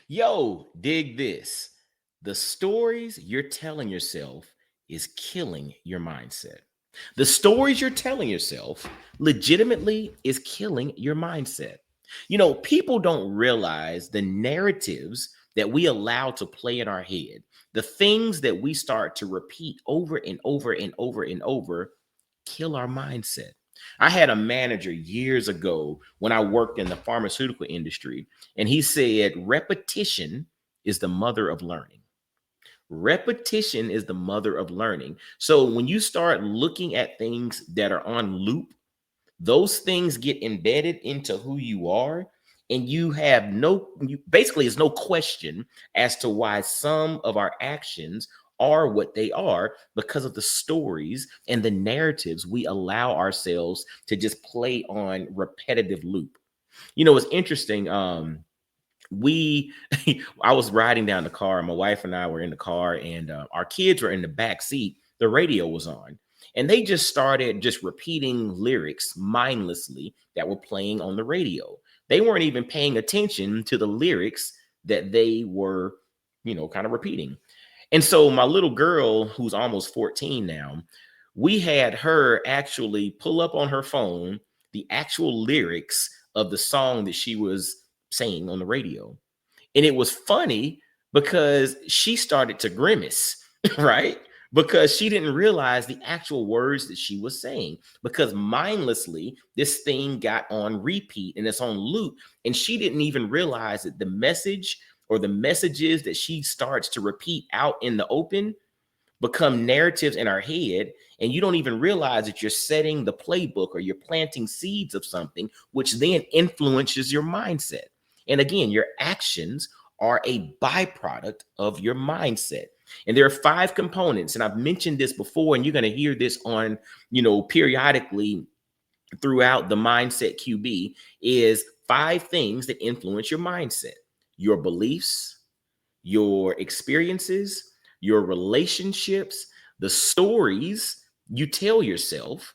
Yo, dig this. The stories you're telling yourself is killing your mindset. The stories you're telling yourself legitimately is killing your mindset. People don't realize the narratives that we allow to play in our head, the things that we start to repeat over and over and over and over kill our mindset. I had a manager years ago when I worked in the pharmaceutical industry, and he said, repetition is the mother of learning. Repetition is the mother of learning. So when you start looking at things that are on loop, those things get embedded into who you are. And you have basically, it's no question as to why some of our actions are what they are because of the stories and the narratives we allow ourselves to just play on repetitive loop. It's interesting. We I was riding down the car. My wife and I were in the car, and our kids were in the back seat. The radio was on, and they just started just repeating lyrics mindlessly that were playing on the radio. They weren't even paying attention to the lyrics that they were, kind of repeating. And so my little girl, who's almost 14 now, we had her actually pull up on her phone the actual lyrics of the song that she was saying on the radio. And it was funny because she started to grimace, right? Because she didn't realize the actual words that she was saying. Because mindlessly, this thing got on repeat and it's on loop. And she didn't even realize that the message or the messages that she starts to repeat out in the open become narratives in our head, and you don't even realize that you're setting the playbook or you're planting seeds of something which then influences your mindset. And again, your actions are a byproduct of your mindset. And there are 5 components, and I've mentioned this before, and you're going to hear this on, periodically throughout the mindset QB, is 5 things that influence your mindset: your beliefs, your experiences, your relationships, the stories you tell yourself,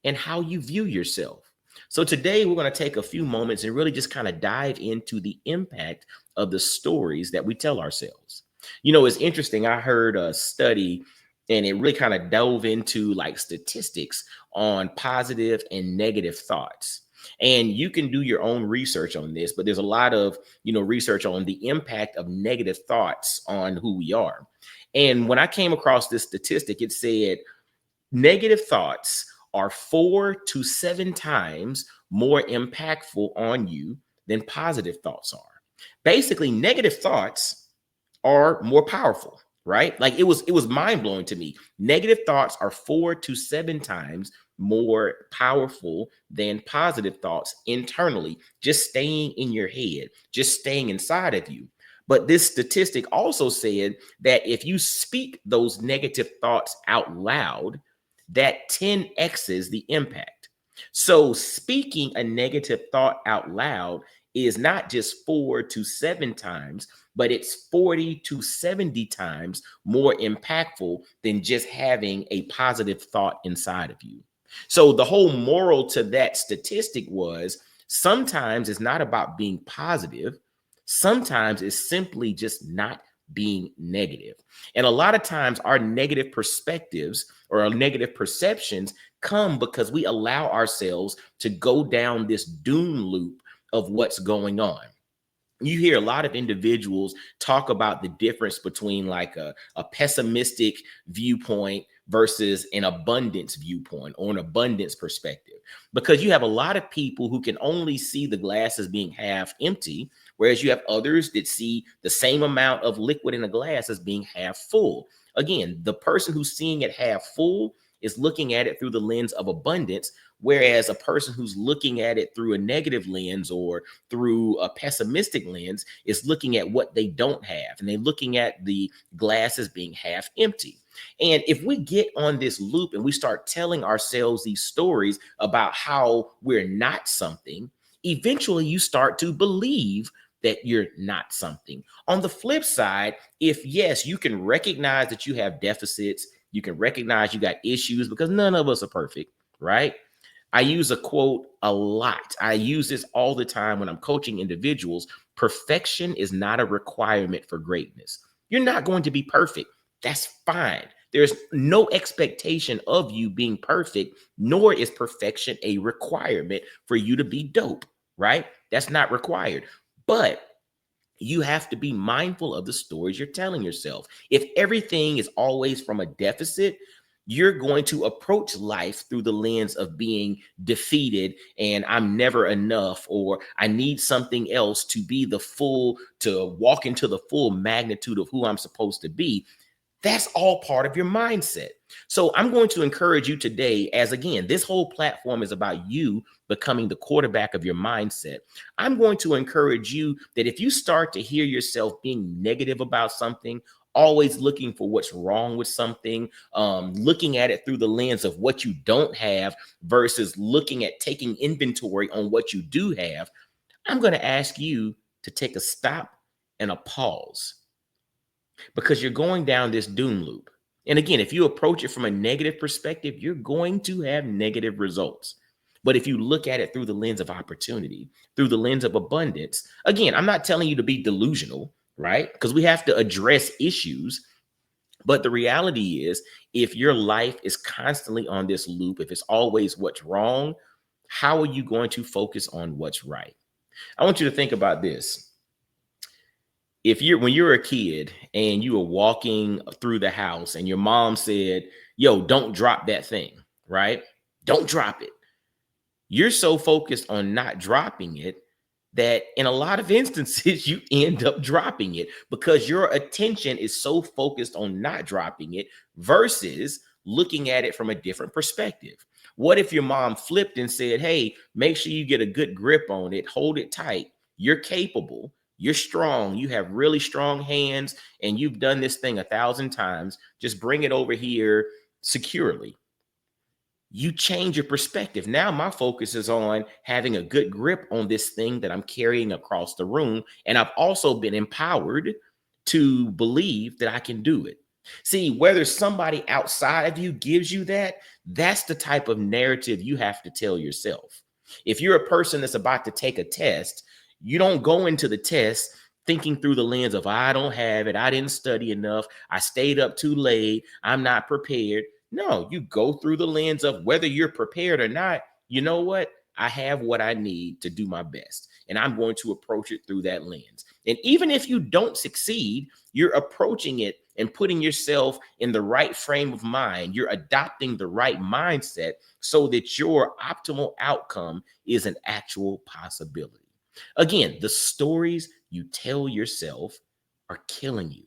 and how you view yourself. So today we're going to take a few moments and really just kind of dive into the impact of the stories that we tell ourselves. It's interesting. I heard a study and it really kind of dove into like statistics on positive and negative thoughts. And you can do your own research on this, but there's a lot of, research on the impact of negative thoughts on who we are. And when I came across this statistic, it said negative thoughts are 4 to 7 times more impactful on you than positive thoughts are. Basically, negative thoughts are more powerful, right? Like it was mind-blowing to me. Negative thoughts are 4 to 7 times more powerful than positive thoughts internally, just staying in your head, just staying inside of you. But this statistic also said that if you speak those negative thoughts out loud, that 10x's the impact. So speaking a negative thought out loud is not just 4 to 7 times, but it's 40 to 70 times more impactful than just having a positive thought inside of you. So the whole moral to that statistic was sometimes it's not about being positive. Sometimes it's simply just not being negative. And a lot of times our negative perspectives or our negative perceptions come because we allow ourselves to go down this doom loop of what's going on. You hear a lot of individuals talk about the difference between like a pessimistic viewpoint versus an abundance viewpoint or an abundance perspective, because you have a lot of people who can only see the glass as being half empty, whereas you have others that see the same amount of liquid in a glass as being half full. Again, the person who's seeing it half full is looking at it through the lens of abundance, whereas a person who's looking at it through a negative lens or through a pessimistic lens is looking at what they don't have, and they're looking at the glass as being half empty. And if we get on this loop and we start telling ourselves these stories about how we're not something, eventually you start to believe that you're not something. On the flip side, if yes, you can recognize that you have deficits, you can recognize you got issues, because none of us are perfect, right? I use a quote a lot. I use this all the time when I'm coaching individuals. Perfection is not a requirement for greatness. You're not going to be perfect. That's fine. There's no expectation of you being perfect, nor is perfection a requirement for you to be dope, right? That's not required. But you have to be mindful of the stories you're telling yourself. If everything is always from a deficit, you're going to approach life through the lens of being defeated and I'm never enough, or I need something else to be to walk into the full magnitude of who I'm supposed to be. That's all part of your mindset. So I'm going to encourage you today, as again, this whole platform is about you becoming the quarterback of your mindset. I'm going to encourage you that if you start to hear yourself being negative about something, always looking for what's wrong with something, looking at it through the lens of what you don't have versus looking at taking inventory on what you do have, I'm going to ask you to take a stop and a pause, because you're going down this doom loop. And again, if you approach it from a negative perspective, you're going to have negative results. But if you look at it through the lens of opportunity, through the lens of abundance, again, I'm not telling you to be delusional, right? Because we have to address issues. But the reality is, if your life is constantly on this loop, if it's always what's wrong, how are you going to focus on what's right? I want you to think about this. When you're a kid and you were walking through the house and your mom said, yo, don't drop that thing, right? Don't drop it. You're so focused on not dropping it that in a lot of instances, you end up dropping it because your attention is so focused on not dropping it versus looking at it from a different perspective. What if your mom flipped and said, hey, make sure you get a good grip on it, hold it tight. You're capable. You're strong. You have really strong hands and you've done this thing 1,000 times. Just bring it over here securely. You change your perspective. Now my focus is on having a good grip on this thing that I'm carrying across the room. And I've also been empowered to believe that I can do it. See, whether somebody outside of you gives you that, that's the type of narrative you have to tell yourself. If you're a person that's about to take a test, you don't go into the test thinking through the lens of, I don't have it, I didn't study enough, I stayed up too late, I'm not prepared. No, you go through the lens of whether you're prepared or not. You know what? I have what I need to do my best, and I'm going to approach it through that lens. And even if you don't succeed, you're approaching it and putting yourself in the right frame of mind. You're adopting the right mindset so that your optimal outcome is an actual possibility. Again, the stories you tell yourself are killing you.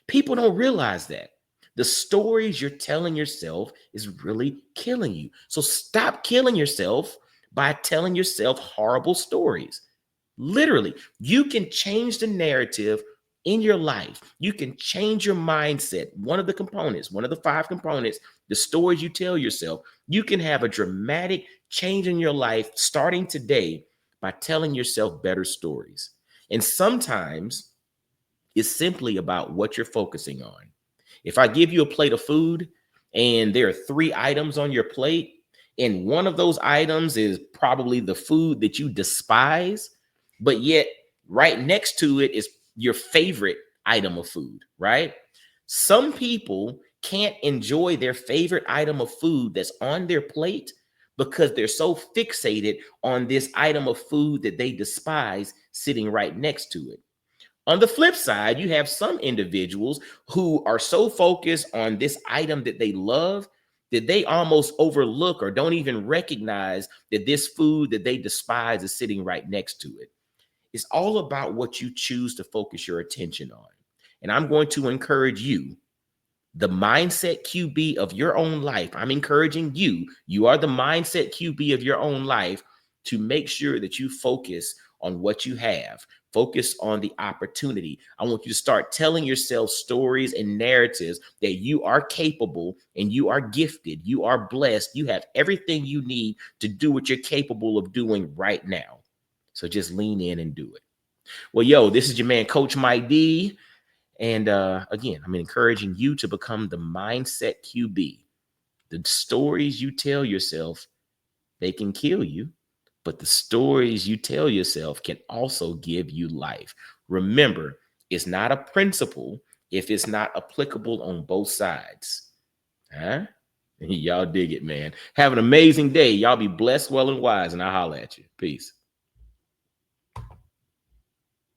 People don't realize that. The stories you're telling yourself is really killing you. So stop killing yourself by telling yourself horrible stories. Literally, you can change the narrative in your life. You can change your mindset. One of the components, one of the 5 components, the stories you tell yourself, you can have a dramatic change in your life starting today by telling yourself better stories. And sometimes it's simply about what you're focusing on. If I give you a plate of food and there are 3 items on your plate, and one of those items is probably the food that you despise, but yet right next to it is your favorite item of food, right? Some people can't enjoy their favorite item of food that's on their plate because they're so fixated on this item of food that they despise sitting right next to it. On the flip side, you have some individuals who are so focused on this item that they love that they almost overlook or don't even recognize that this food that they despise is sitting right next to it. It's all about what you choose to focus your attention on. And I'm going to encourage you, the mindset QB of your own life. I'm encouraging you. You are the mindset QB of your own life to make sure that you focus on what you have. Focus on the opportunity. I want you to start telling yourself stories and narratives that you are capable and you are gifted. You are blessed. You have everything you need to do what you're capable of doing right now. So just lean in and do it. Well, yo, this is your man, Coach Mike D. And again, I'm encouraging you to become the mindset QB. The stories you tell yourself, they can kill you, but the stories you tell yourself can also give you life. Remember, it's not a principle if it's not applicable on both sides. Huh? Y'all dig it, man. Have an amazing day. Y'all be blessed, well, and wise, and I'll holler at you. Peace.